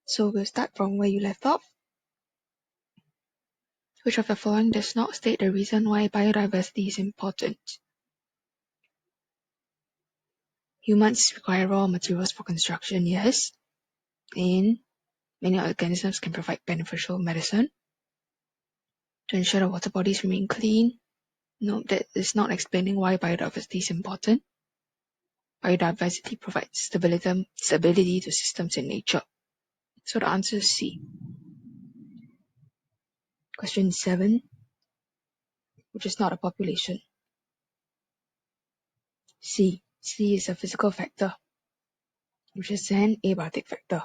So we'll start from where you left off. Which of the following does not state the reason why biodiversity is important? Humans require raw materials for construction, yes. And many organisms can provide beneficial medicine. To ensure the water bodies remain clean, note that it's not explaining why biodiversity is important. Biodiversity provides stability to systems in nature. So the answer is C. Question 7, which is not a population. C. C is a physical factor, which is an abiotic factor.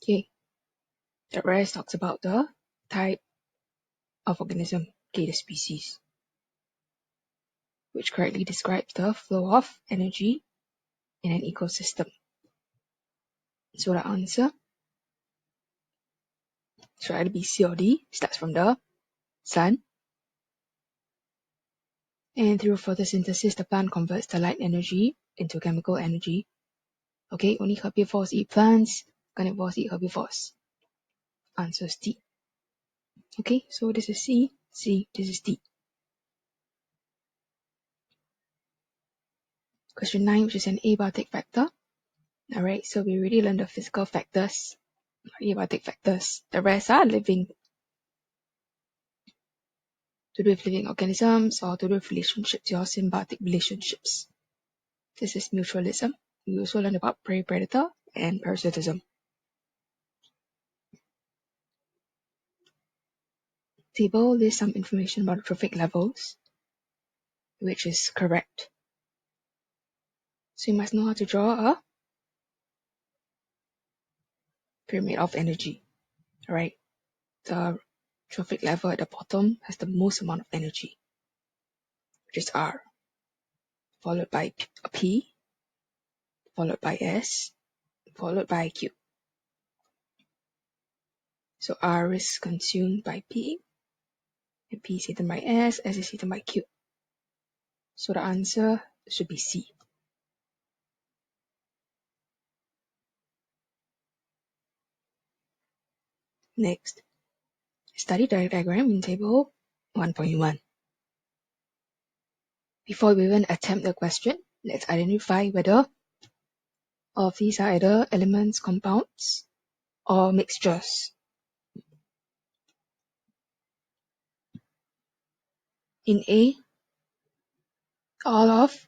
Okay. The rest talks about the type of organism, okay, the species, which correctly describes the flow of energy in an ecosystem. So the answer should either be C or D, starts from the sun. And through photosynthesis, the plant converts the light energy into chemical energy. Okay, only herbivores eat plants, carnivores eat herbivores. Answer is D. Okay, so this is C, this is D. Question 9, which is an abiotic factor. Alright, so we already learned the physical factors, abiotic factors. The rest are living, to do with living organisms or to do with relationships, your symbiotic relationships. This is mutualism. We also learned about prey-predator and parasitism. Table lists some information about the trophic levels, which is correct. So you must know how to draw a pyramid of energy. Alright, the trophic level at the bottom has the most amount of energy, which is R, followed by P, followed by S, followed by Q. So R is consumed by P, and P is eaten by S is eaten by Q. So the answer should be C. Next, study the diagram in table 1.1. Before we even attempt the question, let's identify whether all of these are either elements, compounds, or mixtures. In A, all of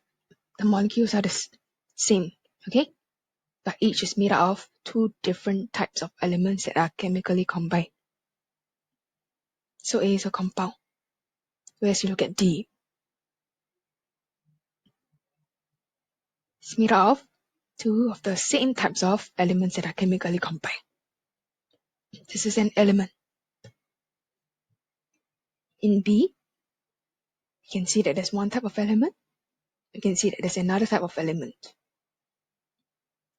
the molecules are the same, okay? But each is made out of two different types of elements that are chemically combined. So A is a compound. Whereas you look at D, it's made out of two of the same types of elements that are chemically combined. This is an element. In B, you can see that there's one type of element. You can see that there's another type of element.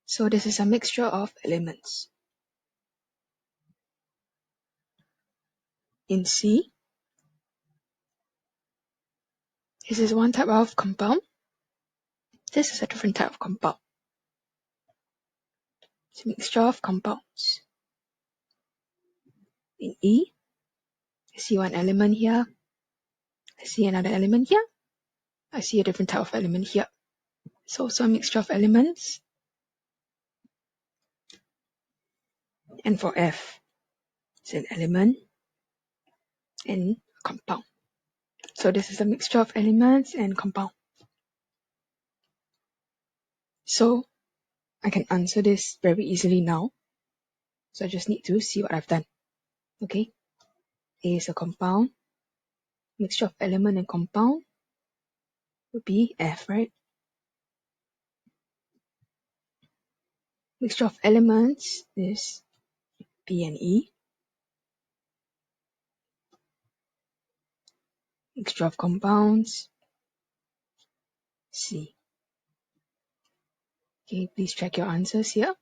So this is a mixture of elements. In C, this is one type of compound. This is a different type of compound. It's a mixture of compounds. In E, I see one element here. I see another element here. I see a different type of element here. It's also a mixture of elements. And for F, it's an element and a compound. So this is a mixture of elements and compound. So I can answer this very easily now. So I just need to see what I've done. Okay. A is a compound. Mixture of element and compound would be F, right? Mixture of elements is B and E. Mixture of compounds, C. Okay, please check your answers here.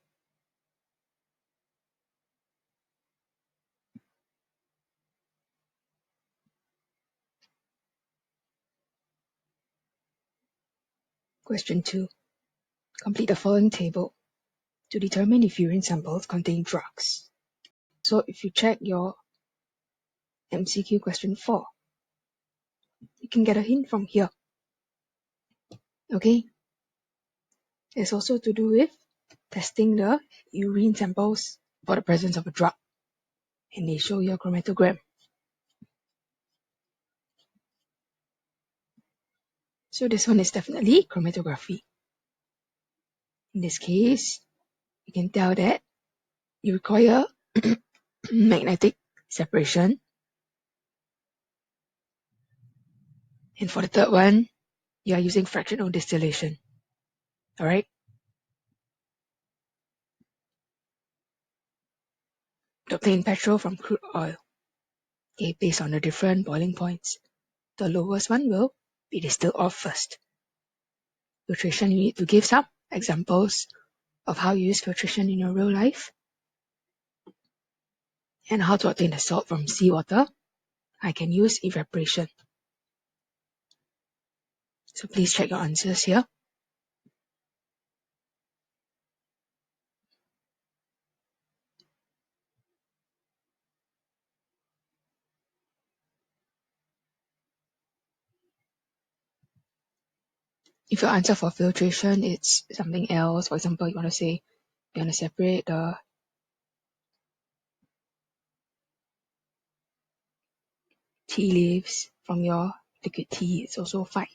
Question 2. Complete the following table. to determine if urine samples contain drugs. So if you check your MCQ question 4, you can get a hint from here. Okay? It's also to do with testing the urine samples for the presence of a drug. And they show your chromatogram. So this one is definitely chromatography. In this case, you can tell that you require magnetic separation. And for the third one, you are using fractional distillation. Alright? To obtain petrol from crude oil. Okay, based on the different boiling points. The lowest one will be distilled off first. Filtration, you need to give some examples of how you use filtration in your real life. And how to obtain the salt from seawater. I can use evaporation. So please check your answers here. If your answer for filtration it's something else, for example, you want to separate the tea leaves from your liquid tea, it's also fine.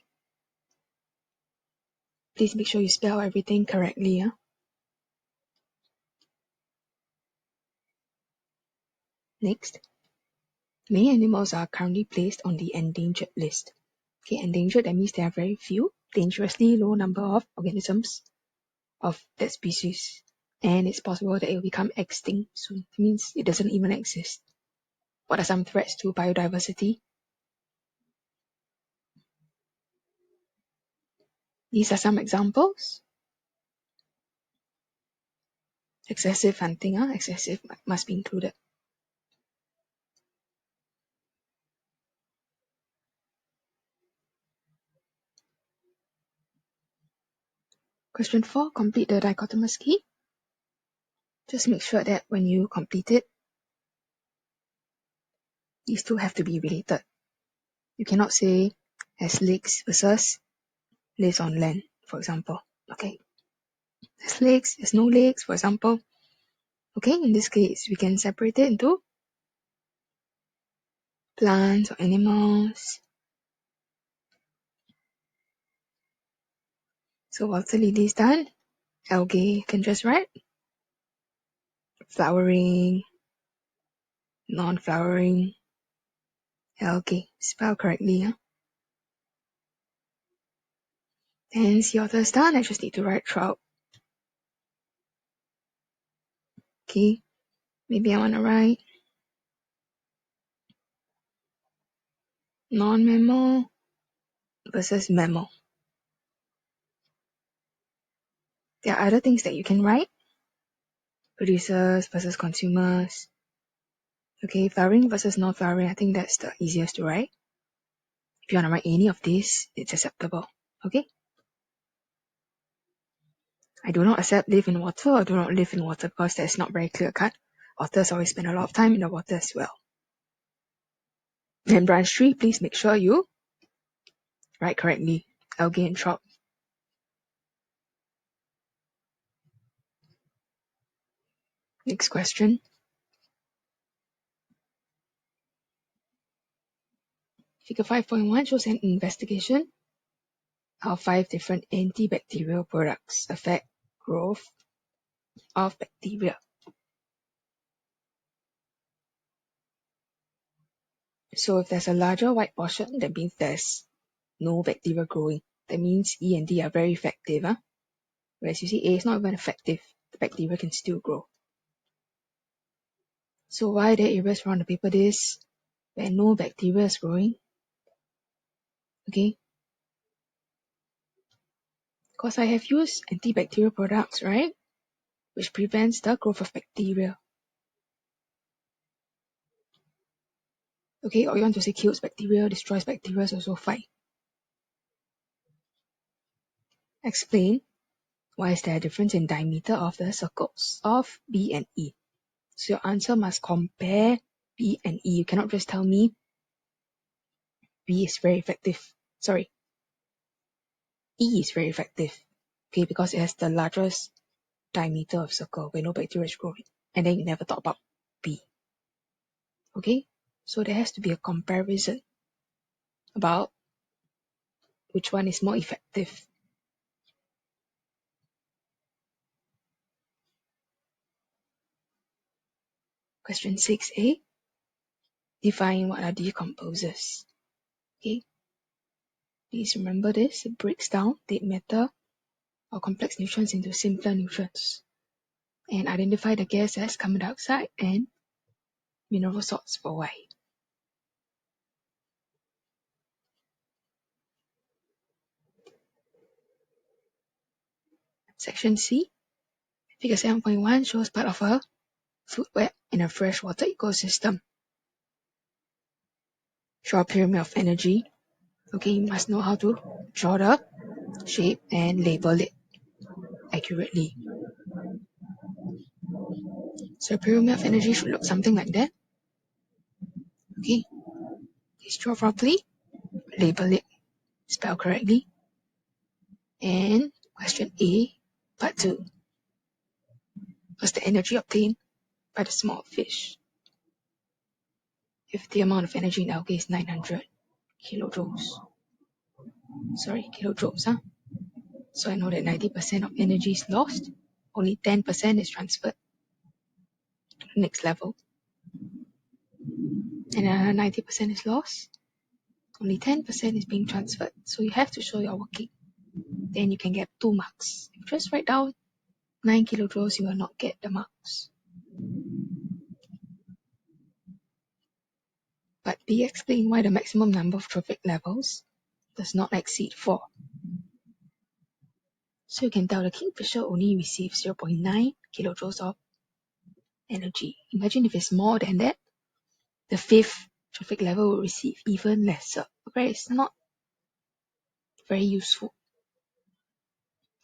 Please make sure you spell everything correctly. Next, many animals are currently placed on the endangered list. Okay, endangered, that means there are very few, dangerously low number of organisms of that species. And it's possible that it will become extinct soon. It means it doesn't even exist. What are some threats to biodiversity? These are some examples. Excessive hunting, excessive must be included. Question 4, complete the dichotomous key. Just make sure that when you complete it, these two have to be related. You cannot say has legs versus lives on land, for example. Okay. Has legs, has no legs, for example. Okay, in this case, we can separate it into plants or animals. So water lily is done. Algae, you can just write flowering, non-flowering, algae. Spell correctly. And sea otter is done. I just need to write trout. Okay, maybe I want to write non-mammal versus mammal. There are other things that you can write. Producers versus consumers. Okay, flowering versus non-flowering. I think that's the easiest to write. If you want to write any of this, it's acceptable. Okay? I do not accept live in water or do not live in water because that's not very clear cut. Otters always spend a lot of time in the water as well. And branch 3, please make sure you write correctly. Algae and trout. Next question. Figure 5.1 shows an investigation how 5 different antibacterial products affect growth of bacteria. So if there's a larger white portion, that means there's no bacteria growing. That means E and D are very effective. Whereas you see A is not even effective. The bacteria can still grow. So why are there areas around the paper disc where no bacteria is growing? Okay. Because I have used antibacterial products, right? Which prevents the growth of bacteria. Okay, or you want to say kills bacteria, destroys bacteria is also fine. Explain Why is there a difference in diameter of the circles of B and E? So your answer must compare B and E. You cannot just tell me B is very effective. Sorry, E is very effective. Okay, because it has the largest diameter of circle where no bacteria is growing. And then you never thought about B. Okay, so there has to be a comparison about which one is more effective. Question 6a. Define what are decomposers. Okay, please remember this. It breaks down dead matter or complex nutrients into simpler nutrients. And identify the gas as carbon dioxide and mineral salts for why. Section C. Figure 7.1 shows part of a food web in a freshwater ecosystem. Draw a pyramid of energy. Okay, you must know how to draw the shape and label it accurately. So a pyramid of energy should look something like that. Okay, please draw properly, label it, spell correctly. And question A, part 2. What's the energy obtained by the small fish? If the amount of energy in algae is 900 kilojoules. Sorry, kilojoules, huh? So I know that 90% of energy is lost, only 10% is transferred to the next level. And another 90% is lost, only 10% is being transferred. So you have to show your working. Then you can get 2 marks. If you just write down 9 kilojoules, you will not get the marks. But B, explain why the maximum number of trophic levels does not exceed 4. So you can tell the kingfisher only receives 0.9 kilojoules of energy. Imagine if it's more than that, the 5th trophic level will receive even lesser. Okay, it's not very useful.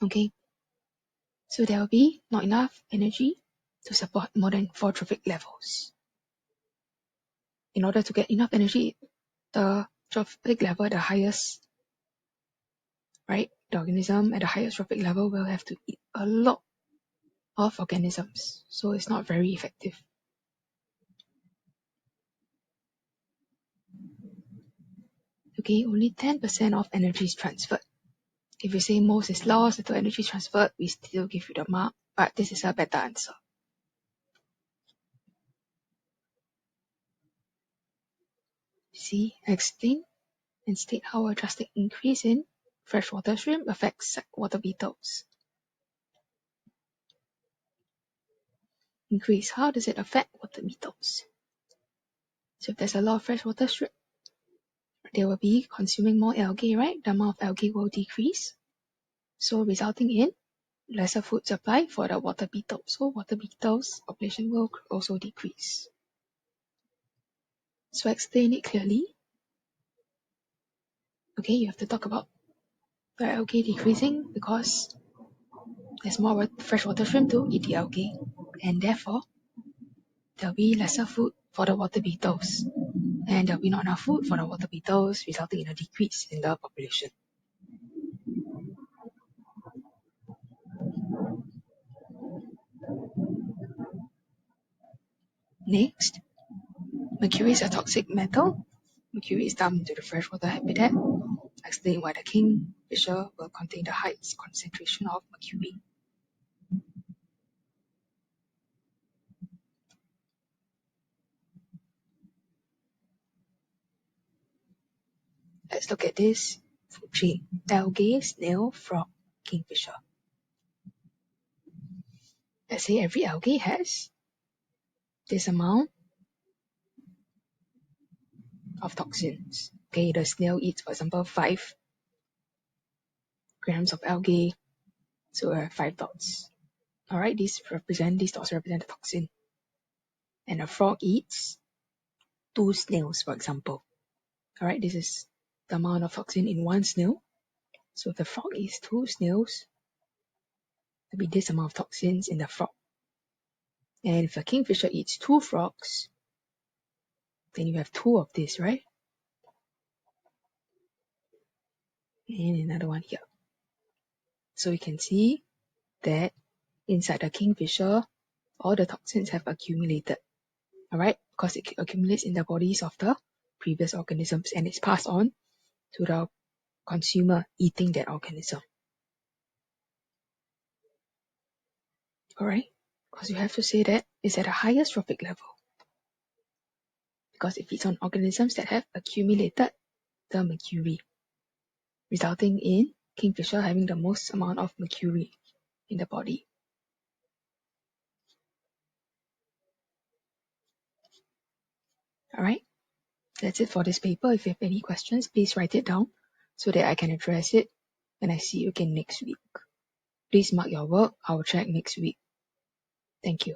Okay, so there will be not enough energy to support more than 4 trophic levels. In order to get enough energy, the trophic level at the highest, right, the organism at the highest trophic level will have to eat a lot of organisms, so it's not very effective. Okay, only 10% of energy is transferred. If you say most is lost, little energy is transferred, we still give you the mark, but this is a better answer. C, explain and state how a drastic increase in freshwater shrimp affects water beetles. Increase, how does it affect water beetles? So if there's a lot of freshwater shrimp, they will be consuming more algae, right? The amount of algae will decrease, so resulting in lesser food supply for the water beetles. So water beetles population will also decrease. So explain it clearly. Okay, you have to talk about the algae decreasing because there's more freshwater shrimp to eat the algae, and therefore there'll be lesser food for the water beetles, and there'll be not enough food for the water beetles, resulting in a decrease in the population. Next, mercury is a toxic metal. Mercury is dumped into the freshwater habitat. Explain why the kingfisher will contain the highest concentration of mercury. Let's look at this food chain. Algae, snail, frog, kingfisher. Let's say every algae has this amount of toxins. Okay, the snail eats, for example, 5 grams of algae, so 5 dots. Alright, these dots represent the toxin. And a frog eats 2 snails, for example. Alright, this is the amount of toxin in 1 snail. So if the frog eats 2 snails, There'll be this amount of toxins in the frog. And if a kingfisher eats 2 frogs, then you have 2 of this, right? And another one here. So you can see that inside the kingfisher, all the toxins have accumulated. Alright? Because it accumulates in the bodies of the previous organisms and it's passed on to the consumer eating that organism. Alright? Because you have to say that it's at a higher trophic level. Because it feeds on organisms that have accumulated the mercury, resulting in kingfisher having the most amount of mercury in the body. Alright? That's it for this paper. If you have any questions, please write it down so that I can address it when I see you again next week. Please mark your work. I will check next week. Thank you.